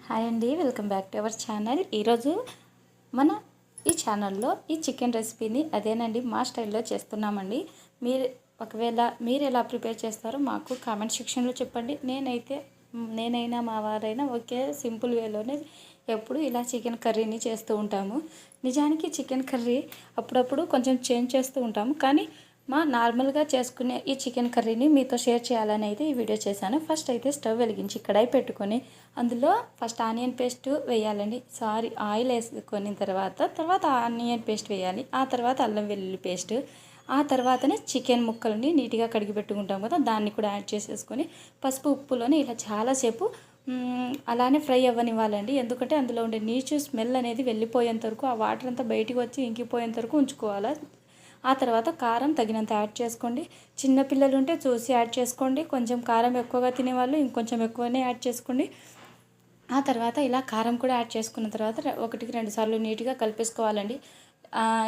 Hi అండి, welcome back to our channel. ఈరోజు మన ఈ ఛానల్లో ఈ చికెన్ రెసిపీని అదేనండి మా స్టైల్లో చేస్తున్నామండి. ఒకవేళ మీరు ఎలా ప్రిపేర్ చేస్తారో మాకు కామెంట్ సెక్షన్లో చెప్పండి. నేనైనా మా వారైనా ఒకే సింపుల్ వేలోనే ఎప్పుడు ఇలా చికెన్ కర్రీని చేస్తూ ఉంటాము. నిజానికి చికెన్ కర్రీ అప్పుడప్పుడు కొంచెం చేంజ్ చేస్తూ ఉంటాము, కానీ నార్మల్గా చేసుకునే ఈ చికెన్ కర్రీని మీతో షేర్ చేయాలని అయితే ఈ వీడియో చేశాను. ఫస్ట్ అయితే స్టవ్ వెలిగించి కడాయి పెట్టుకొని అందులో ఫస్ట్ ఆనియన్ పేస్ట్ వేయాలండి. ఆయిల్ వేసుకొని తర్వాత ఆనియన్ పేస్ట్ వేయాలి. ఆ తర్వాత అల్లం వెల్లుల్లి పేస్ట్, ఆ తర్వాతనే చికెన్ ముక్కలని నీట్గా కడిగి పెట్టుకుంటాం కదా, దాన్ని కూడా యాడ్ చేసేసుకొని పసుపు ఉప్పులోనే ఇలా చాలాసేపు అలానే ఫ్రై అవ్వనివ్వాలండి. ఎందుకంటే అందులో ఉండే నీచు స్మెల్ అనేది వెళ్ళిపోయేంత వరకు, ఆ వాటర్ అంతా బయటికి వచ్చి ఇంకిపోయేంత వరకు ఉంచుకోవాలి. ఆ తర్వాత కారం తగినంత యాడ్ చేసుకోండి. చిన్నపిల్లలు ఉంటే చూసి యాడ్ చేసుకోండి. కొంచెం కారం ఎక్కువగా తినేవాళ్ళు ఇంకొంచెం ఎక్కువనే యాడ్ చేసుకోండి. ఆ తర్వాత ఇలా కారం కూడా యాడ్ చేసుకున్న తర్వాత 1-2 సార్లు నీట్గా కలిపేసుకోవాలండి.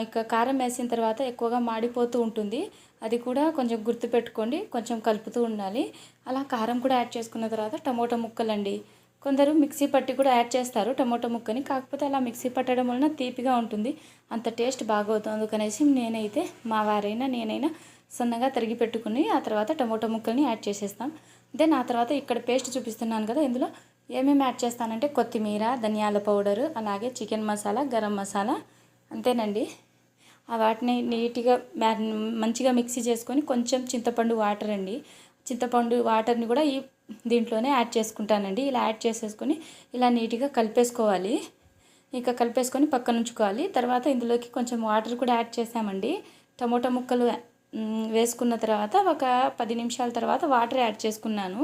ఇక కారం వేసిన తర్వాత ఎక్కువగా మాడిపోతూ ఉంటుంది, అది కూడా కొంచెం గుర్తుపెట్టుకోండి. కొంచెం కలుపుతూ ఉండాలి. అలా కారం కూడా యాడ్ చేసుకున్న తర్వాత టమోటా ముక్కలండి. కొందరు మిక్సీ పట్టి కూడా యాడ్ చేస్తారు టమోటా ముక్కని, కాకపోతే అలా మిక్సీ పట్టడం వలన తీపిగా ఉంటుంది, అంత టేస్ట్ బాగవుతుంది. అందుకనేసి నేనైతే మా వారైనా నేనైనా సన్నగా తరిగి పెట్టుకుని ఆ తర్వాత టమోటా ముక్కల్ని యాడ్ చేసేస్తాం. దెన్ ఆ తర్వాత ఇక్కడ పేస్ట్ చూపిస్తున్నాను కదా, ఇందులో ఏమేమి యాడ్ చేస్తానంటే కొత్తిమీర, ధనియాల పౌడరు, అలాగే చికెన్ మసాలా, గరం మసాలా, అంతేనండి. వాటిని నీట్గా మంచిగా మిక్సీ చేసుకొని కొంచెం చింతపండు వాటర్ అండి, చింతపండు వాటర్ని కూడా దీంట్లోనే యాడ్ చేసుకుంటానండి. ఇలా యాడ్ చేసేసుకొని ఇలా నీట్గా కలిపేసుకోవాలి. ఇక కలిపేసుకొని పక్కన ఉంచుకోవాలి. తర్వాత ఇందులోకి కొంచెం వాటర్ కూడా యాడ్ చేసామండి. టమోటా ముక్కలు వేసుకున్న తర్వాత ఒక 10 నిమిషాల తర్వాత వాటర్ యాడ్ చేసుకున్నాను.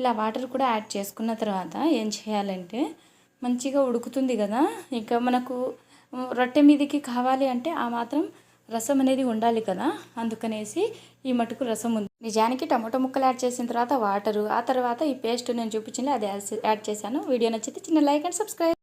ఇలా వాటర్ కూడా యాడ్ చేసుకున్న తర్వాత ఏం చేయాలంటే, మంచిగా ఉడుకుతుంది కదా, ఇంకా మనకు రొట్టె మీదకి కావాలి అంటే ఆ మాత్రం రసం అనేది ఉండాలి కదా, అందుకనేసి ఈ మటుకు రసం ఉంది. నిజానికి టమోటా ముక్కలు యాడ్ చేసిన తర్వాత వాటరు, ఆ తర్వాత ఈ పేస్ట్ నేను చూపించింది అది యాడ్ చేశాను. వీడియో నచ్చితే చిన్న లైక్ అండ్ సబ్స్క్రైబ్.